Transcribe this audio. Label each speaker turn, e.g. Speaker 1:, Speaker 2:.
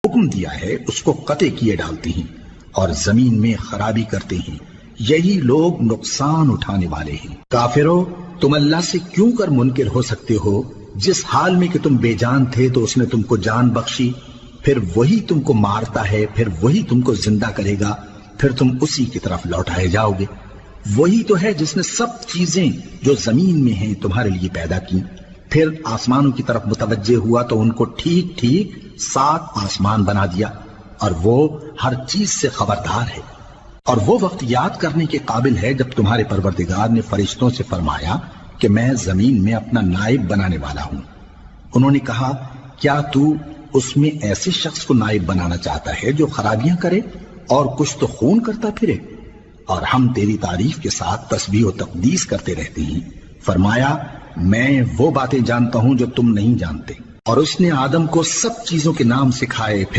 Speaker 1: حکم دیا ہے اس کو قطع کیے ڈالتے ہیں اور زمین میں خرابی کرتے ہیں، یہی لوگ نقصان اٹھانے والے ہیں۔ کافرو، تم اللہ سے کیوں کر منکر ہو سکتے ہو؟ جس حال میں کہ تم بے جان تھے تو اس نے تم کو جان بخشی، پھر وہی تم کو مارتا ہے، پھر وہی تم کو زندہ کرے گا، پھر تم اسی کی طرف لوٹائے جاؤ گے۔ وہی تو ہے جس نے سب چیزیں جو زمین میں ہیں تمہارے لیے پیدا کی، پھر آسمانوں کی طرف متوجہ ہوا تو ان کو ٹھیک ٹھیک 7 آسمان بنا دیا، اور وہ ہر چیز سے خبردار ہے۔ اور وہ وقت یاد کرنے کے قابل ہے جب تمہارے پروردگار نے فرشتوں سے فرمایا کہ میں زمین میں اپنا نائب بنانے والا ہوں۔ انہوں نے کہا، کیا تو اس میں ایسے شخص کو نائب بنانا چاہتا ہے جو خرابیاں کرے اور کچھ تو خون کرتا پھرے؟ اور ہم تیری تعریف کے ساتھ تسبیح و تقدیس کرتے رہتے ہیں۔ فرمایا، میں وہ باتیں جانتا ہوں جو تم نہیں جانتے۔ اور اس نے آدم کو سب چیزوں کے نام سکھائے،